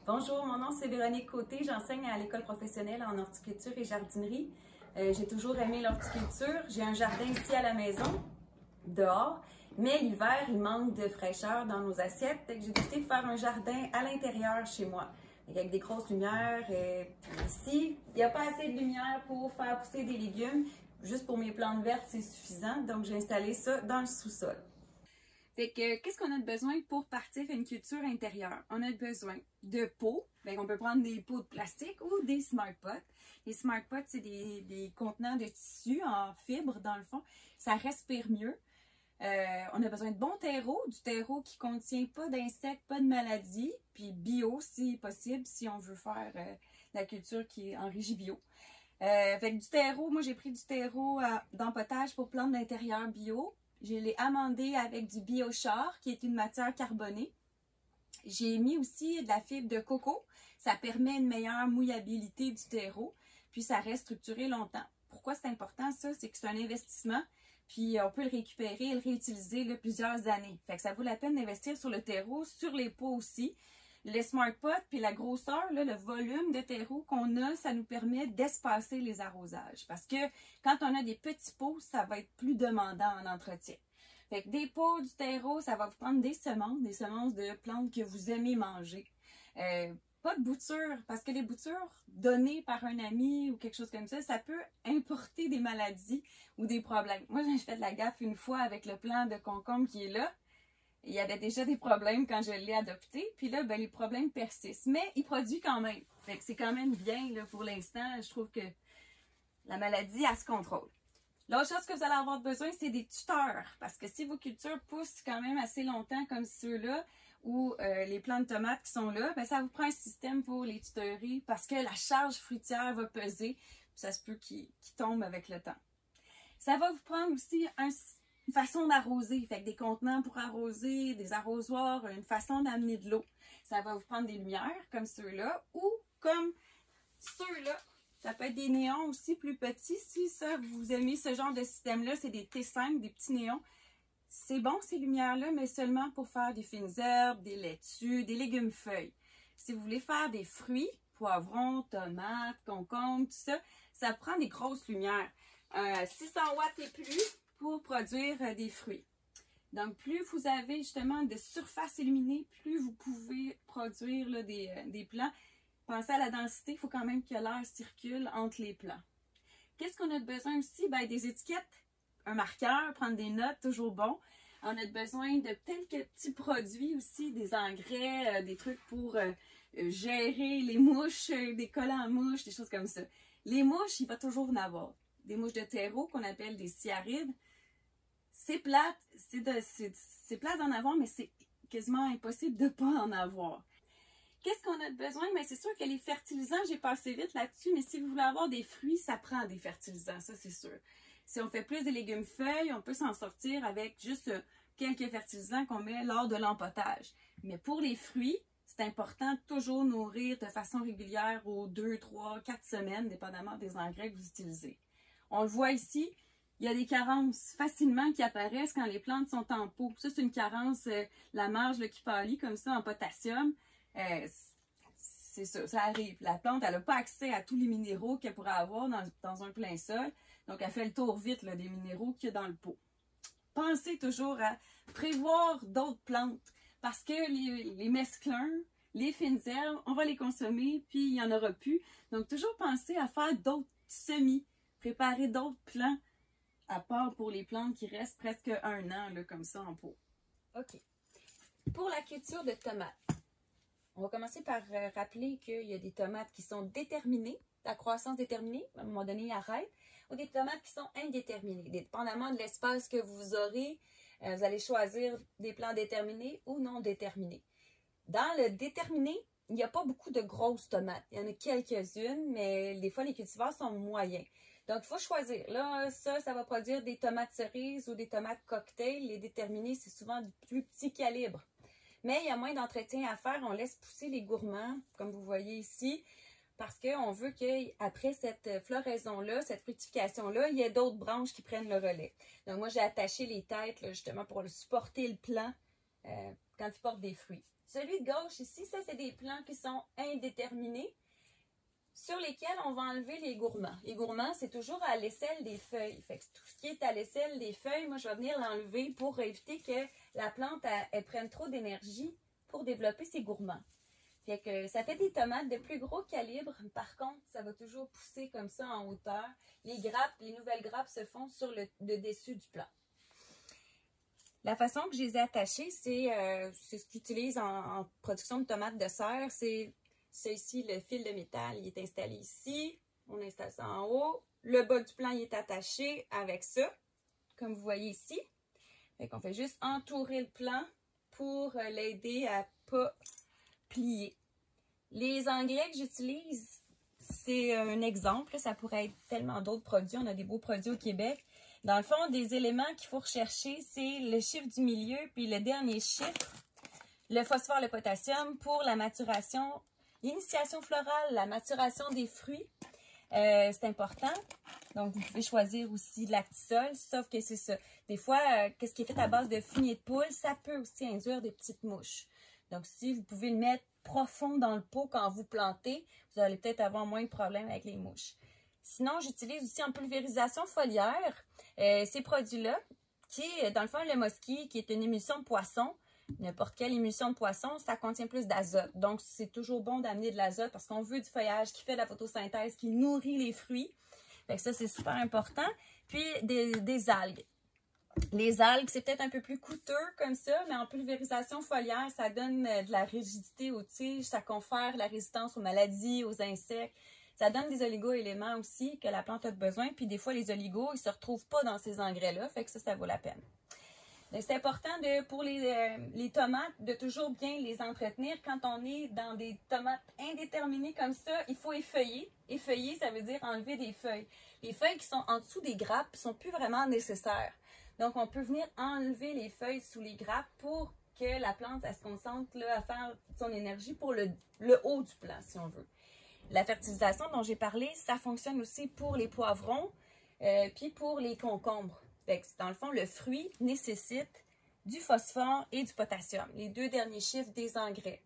Bonjour, mon nom c'est Véronique Côté, j'enseigne à l'école professionnelle en horticulture et jardinerie. J'ai toujours aimé l'horticulture. J'ai un jardin ici à la maison, dehors, mais l'hiver, il manque de fraîcheur dans nos assiettes. J'ai décidé de faire un jardin à l'intérieur chez moi, avec des grosses lumières. Ici, il n'y a pas assez de lumière pour faire pousser des légumes. Juste pour mes plantes vertes, c'est suffisant. Donc, j'ai installé ça dans le sous-sol. Fait que, qu'est-ce qu'on a besoin pour partir une culture intérieure? On a besoin de pots. On peut prendre des pots de plastique ou des smart pots. Les smart pots, c'est des contenants de tissu en fibre, dans le fond. Ça respire mieux. On a besoin de bon terreau, du terreau qui ne contient pas d'insectes, pas de maladies, puis bio si possible, si on veut faire la culture qui est en régie bio. Fait que du terreau, moi j'ai pris du terreau d'empotage pour plantes d'intérieur bio. Je l'ai amendé avec du biochar, qui est une matière carbonée. J'ai mis aussi de la fibre de coco. Ça permet une meilleure mouillabilité du terreau, puis ça reste structuré longtemps. Pourquoi c'est important ça? C'est que c'est un investissement, puis on peut le récupérer et le réutiliser là, plusieurs années. Fait que ça vaut la peine d'investir sur le terreau, sur les pots aussi. Les smart pots, puis la grosseur, là, le volume de terreau qu'on a, ça nous permet d'espacer les arrosages. Parce que quand on a des petits pots, ça va être plus demandant en entretien. Fait que des pots, du terreau, ça va vous prendre des semences de plantes que vous aimez manger. Pas de boutures, parce que les boutures données par un ami ou quelque chose comme ça peut importer des maladies ou des problèmes. Moi, j'ai fait de la gaffe une fois avec le plant de concombre qui est là. Il y avait déjà des problèmes quand je l'ai adopté. Puis là, les problèmes persistent. Mais il produit quand même. Fait que c'est quand même bien là, pour l'instant. Je trouve que la maladie, elle se contrôle. L'autre chose que vous allez avoir besoin, c'est des tuteurs. Parce que si vos cultures poussent quand même assez longtemps comme ceux-là, ou les plants de tomates qui sont là, ça vous prend un système pour les tutorer parce que la charge fruitière va peser. Puis ça se peut qu'il tombe avec le temps. Ça va vous prendre aussi une façon d'arroser, fait que des contenants pour arroser, des arrosoirs, une façon d'amener de l'eau. Ça va vous prendre des lumières comme ceux-là ou comme ceux-là. Ça peut être des néons aussi plus petits. Si ça, vous aimez ce genre de système-là, c'est des T5, des petits néons. C'est bon ces lumières-là, mais seulement pour faire des fines herbes, des laitues, des légumes feuilles. Si vous voulez faire des fruits, poivrons, tomates, concombres, tout ça, ça prend des grosses lumières. 600 watts et plus pour produire des fruits. Donc, plus vous avez justement de surface illuminée, plus vous pouvez produire là, des plants. Pensez à la densité, il faut quand même que l'air circule entre les plants. Qu'est-ce qu'on a besoin aussi? Des étiquettes, un marqueur, prendre des notes, toujours bon. On a besoin de quelques petits produits aussi, des engrais, des trucs pour gérer les mouches, des collants à mouches, des choses comme ça. Les mouches, il va toujours en avoir. Des mouches de terreau qu'on appelle des cyarides. C'est plate, c'est plate d'en avoir, mais c'est quasiment impossible de ne pas en avoir. Qu'est-ce qu'on a besoin? C'est sûr que les fertilisants, j'ai passé vite là-dessus, mais si vous voulez avoir des fruits, ça prend des fertilisants, ça c'est sûr. Si on fait plus des légumes feuilles, on peut s'en sortir avec juste quelques fertilisants qu'on met lors de l'empotage. Mais pour les fruits, c'est important de toujours nourrir de façon régulière aux 2, 3, 4 semaines, dépendamment des engrais que vous utilisez. On le voit ici, il y a des carences facilement qui apparaissent quand les plantes sont en pot. Ça, c'est une carence, la marge qui pâlit comme ça en potassium. C'est ça, ça arrive. La plante, elle n'a pas accès à tous les minéraux qu'elle pourrait avoir dans un plein sol. Donc, elle fait le tour vite là, des minéraux qu'il y a dans le pot. Pensez toujours à prévoir d'autres plantes parce que les mesclins, les fines herbes, on va les consommer puis il n'y en aura plus. Donc, toujours penser à faire d'autres semis. Préparer d'autres plants, à part pour les plantes qui restent presque 1 an, là, comme ça, en pot. OK. Pour la culture de tomates, on va commencer par rappeler qu'il y a des tomates qui sont déterminées, la croissance déterminée, à un moment donné, ils arrêtent, ou des tomates qui sont indéterminées. Dépendamment de l'espace que vous aurez, vous allez choisir des plants déterminés ou non déterminés. Dans le déterminé, il n'y a pas beaucoup de grosses tomates. Il y en a quelques-unes, mais des fois, les cultivars sont moyens. Donc, il faut choisir. Là, ça va produire des tomates cerises ou des tomates cocktail. Les déterminés, c'est souvent du plus petit calibre. Mais il y a moins d'entretien à faire. On laisse pousser les gourmands, comme vous voyez ici, parce qu'on veut qu'après cette floraison-là, cette fructification-là, il y ait d'autres branches qui prennent le relais. Donc, moi, j'ai attaché les têtes, là, justement, pour supporter le plant quand ils portent des fruits. Celui de gauche ici, ça c'est des plants qui sont indéterminés, sur lesquels on va enlever les gourmands. Les gourmands, c'est toujours à l'aisselle des feuilles. Fait que tout ce qui est à l'aisselle des feuilles, moi je vais venir l'enlever pour éviter que la plante elle prenne trop d'énergie pour développer ses gourmands. Fait que ça fait des tomates de plus gros calibre. Par contre, ça va toujours pousser comme ça en hauteur. Les grappes, les nouvelles grappes se font sur le dessus du plant. La façon que je les ai attachées, c'est ce qu'ils utilisent en production de tomates de serre. C'est ici, le fil de métal, il est installé ici. On installe ça en haut. Le bas du plant, il est attaché avec ça, comme vous voyez ici. Fait qu'on fait juste entourer le plant pour l'aider à ne pas plier. Les engrais que j'utilise, c'est un exemple. Ça pourrait être tellement d'autres produits. On a des beaux produits au Québec. Dans le fond, des éléments qu'il faut rechercher, c'est le chiffre du milieu, puis le dernier chiffre, le phosphore, le potassium, pour la maturation, l'initiation florale, la maturation des fruits. C'est important. Donc, vous pouvez choisir aussi de l'actisol, sauf que c'est ça. Des fois, qu'est-ce qui est fait à base de fumier de poule, ça peut aussi induire des petites mouches. Donc, si vous pouvez le mettre profond dans le pot quand vous plantez, vous allez peut-être avoir moins de problèmes avec les mouches. Sinon, j'utilise aussi en pulvérisation foliaire ces produits-là, qui est dans le fond le Mosquée, qui est une émulsion de poisson. N'importe quelle émulsion de poisson, ça contient plus d'azote. Donc, c'est toujours bon d'amener de l'azote parce qu'on veut du feuillage qui fait de la photosynthèse, qui nourrit les fruits. Fait que ça, c'est super important. Puis, des algues. Les algues, c'est peut-être un peu plus coûteux comme ça, mais en pulvérisation foliaire, ça donne de la rigidité aux tiges, ça confère la résistance aux maladies, aux insectes. Ça donne des oligo-éléments aussi que la plante a besoin. Puis des fois, les oligos, ils ne se retrouvent pas dans ces engrais-là. Fait que ça vaut la peine. C'est important pour les tomates de toujours bien les entretenir. Quand on est dans des tomates indéterminées comme ça, il faut effeuiller. Effeuiller, ça veut dire enlever des feuilles. Les feuilles qui sont en dessous des grappes ne sont plus vraiment nécessaires. Donc, on peut venir enlever les feuilles sous les grappes pour que la plante elle se concentre là, à faire son énergie pour le haut du plant, si on veut. La fertilisation dont j'ai parlé, ça fonctionne aussi pour les poivrons puis pour les concombres. Fait que, dans le fond, le fruit nécessite du phosphore et du potassium, les deux derniers chiffres des engrais.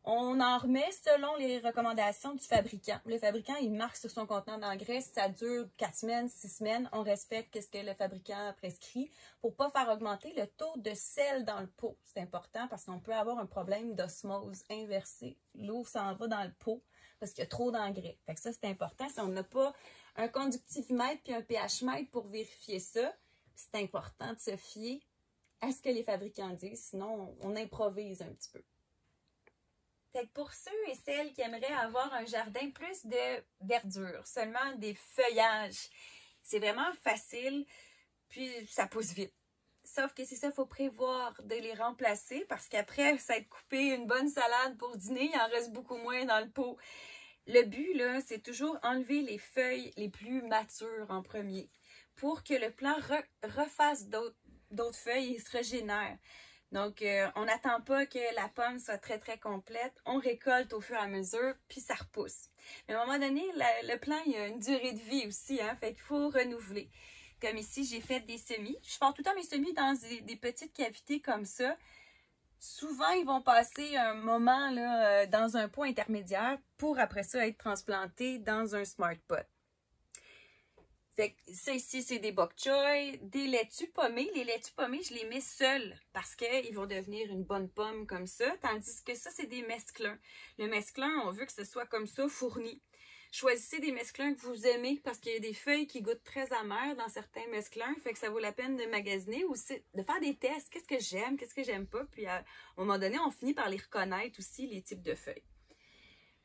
On en remet selon les recommandations du fabricant. Le fabricant, il marque sur son contenant d'engrais si ça dure 4 semaines, 6 semaines. On respecte ce que le fabricant a prescrit pour ne pas faire augmenter le taux de sel dans le pot. C'est important parce qu'on peut avoir un problème d'osmose inversée. L'eau s'en va dans le pot parce qu'il y a trop d'engrais. Fait que ça, c'est important. Si on n'a pas un conductivimètre puis un pH-mètre pour vérifier ça, c'est important de se fier à ce que les fabricants disent. Sinon, on improvise un petit peu. Fait que pour ceux et celles qui aimeraient avoir un jardin plus de verdure, seulement des feuillages, c'est vraiment facile, puis ça pousse vite. Sauf que c'est ça, il faut prévoir de les remplacer parce qu'après, ça va être coupé une bonne salade pour dîner, il en reste beaucoup moins dans le pot. Le but, là, c'est toujours enlever les feuilles les plus matures en premier pour que le plant refasse d'autres feuilles et se régénère. Donc, on n'attend pas que la pomme soit très, très complète. On récolte au fur et à mesure, puis ça repousse. Mais à un moment donné, le plant, il a une durée de vie aussi, hein, fait qu'il faut renouveler. Comme ici, j'ai fait des semis. Je pars tout le temps mes semis dans des petites cavités comme ça. Souvent, ils vont passer un moment là, dans un pot intermédiaire pour après ça être transplantés dans un smart pot. Fait que ça ici, c'est des bok choy, des laitues pommées. Les laitues pommées, je les mets seuls parce qu'ils vont devenir une bonne pomme comme ça. Tandis que ça, c'est des mesclins. Le mesclin, on veut que ce soit comme ça, fourni. Choisissez des mesclins que vous aimez parce qu'il y a des feuilles qui goûtent très amères dans certains mesclins. Fait que ça vaut la peine de magasiner ou de faire des tests. Qu'est-ce que j'aime, qu'est-ce que j'aime pas. Puis à un moment donné, on finit par les reconnaître aussi, les types de feuilles.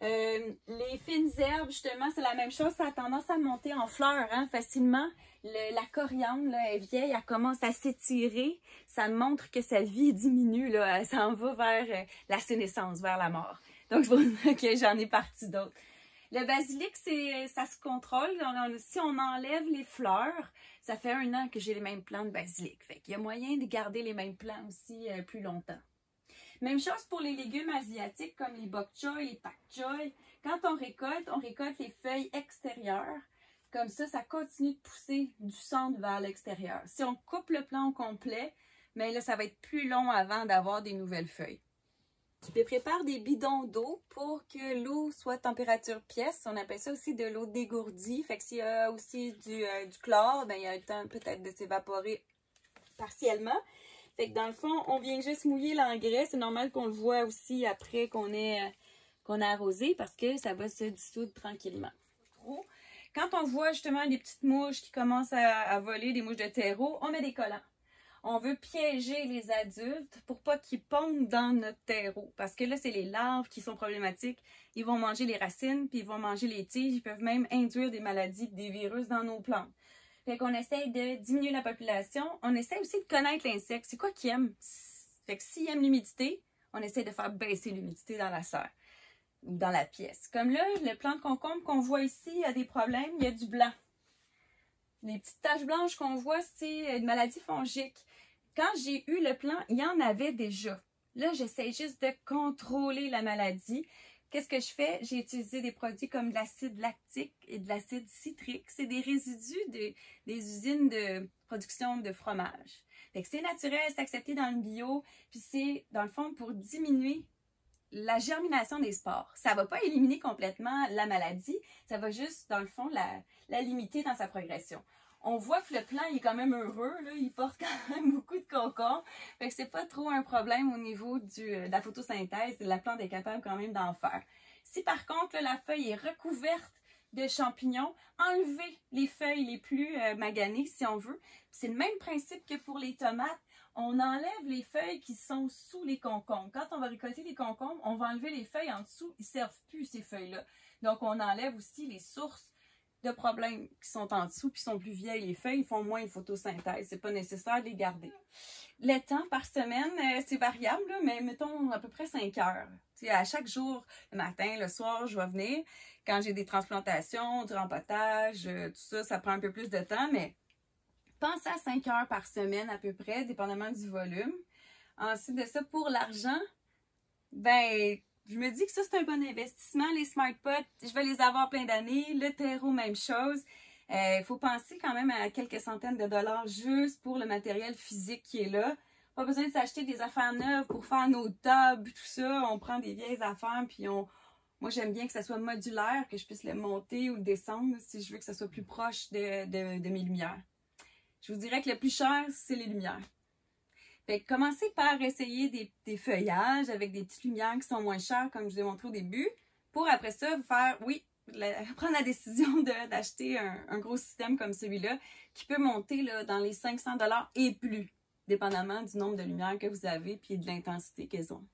Les fines herbes, justement, c'est la même chose. Ça a tendance à monter en fleurs hein, facilement. La coriandre, là, elle est vieille, elle commence à s'étirer. Ça montre que sa vie diminue. Là, elle s'en va vers la sénescence, vers la mort. Donc, c'est pour ça que j'en ai parti d'autres. Le basilic, ça se contrôle. Si on enlève les fleurs, ça fait 1 an que j'ai les mêmes plants de basilic. Fait qu'il y a moyen de garder les mêmes plants aussi plus longtemps. Même chose pour les légumes asiatiques comme les bok choy, les pak choy. Quand on récolte les feuilles extérieures. Comme ça, ça continue de pousser du centre vers l'extérieur. Si on coupe le plant au complet, mais là, ça va être plus long avant d'avoir des nouvelles feuilles. Je prépare des bidons d'eau pour que l'eau soit température pièce. On appelle ça aussi de l'eau dégourdie. Fait que s'il y a aussi du chlore, ben, il y a le temps peut-être de s'évaporer partiellement. Fait que dans le fond, on vient juste mouiller l'engrais. C'est normal qu'on le voit aussi après qu'on a arrosé parce que ça va se dissoudre tranquillement. Quand on voit justement des petites mouches qui commencent à voler, des mouches de terreau, on met des collants. On veut piéger les adultes pour pas qu'ils pondent dans notre terreau. Parce que là, c'est les larves qui sont problématiques. Ils vont manger les racines, puis ils vont manger les tiges. Ils peuvent même induire des maladies, des virus dans nos plantes. Fait qu'on essaye de diminuer la population. On essaie aussi de connaître l'insecte. C'est quoi qu'ils aiment? Fait que s'ils aiment l'humidité, on essaie de faire baisser l'humidité dans la serre ou dans la pièce. Comme là, le plant de concombre qu'on voit ici a des problèmes. Il y a du blanc. Les petites taches blanches qu'on voit, c'est une maladie fongique. Quand j'ai eu le plant, il y en avait déjà. Là, j'essaie juste de contrôler la maladie. Qu'est-ce que je fais? J'ai utilisé des produits comme de l'acide lactique et de l'acide citrique. C'est des résidus des usines de production de fromage. Fait que c'est naturel, c'est accepté dans le bio. Puis c'est, dans le fond, pour diminuer la germination des spores. Ça ne va pas éliminer complètement la maladie. Ça va juste, dans le fond, la limiter dans sa progression. On voit que le plant il est quand même heureux, là, il porte quand même beaucoup de concombre. Fait que c'est pas trop un problème au niveau de la photosynthèse. La plante est capable quand même d'en faire. Si par contre là, la feuille est recouverte de champignons, enlevez les feuilles les plus maganées si on veut. C'est le même principe que pour les tomates. On enlève les feuilles qui sont sous les concombres. Quand on va récolter les concombres, on va enlever les feuilles en dessous. Ils ne servent plus ces feuilles-là. Donc on enlève aussi les sources de problèmes qui sont en dessous puis sont plus vieilles. Les feuilles font moins de photosynthèse. C'est pas nécessaire de les garder. Le temps par semaine, c'est variable, là, mais mettons à peu près 5 heures. T'sais, à chaque jour, le matin, le soir, je vais venir. Quand j'ai des transplantations, du rempotage, tout ça, ça prend un peu plus de temps, mais pensez à 5 heures par semaine à peu près, dépendamment du volume. Ensuite de ça, pour l'argent, ben je me dis que ça, c'est un bon investissement. Les Smart Pots, je vais les avoir plein d'années. Le terreau, même chose. Il faut penser quand même à quelques centaines de dollars juste pour le matériel physique qui est là. Pas besoin de s'acheter des affaires neuves pour faire nos tables, tout ça. On prend des vieilles affaires, puis moi, j'aime bien que ça soit modulaire, que je puisse le monter ou le descendre si je veux que ça soit plus proche de mes lumières. Je vous dirais que le plus cher, c'est les lumières. Fait que commencez par essayer des feuillages avec des petites lumières qui sont moins chères, comme je vous ai montré au début, pour après ça, vous faire, prendre la décision d'acheter un gros système comme celui-là, qui peut monter là, dans les 500 $ et plus, dépendamment du nombre de lumières que vous avez et de l'intensité qu'elles ont.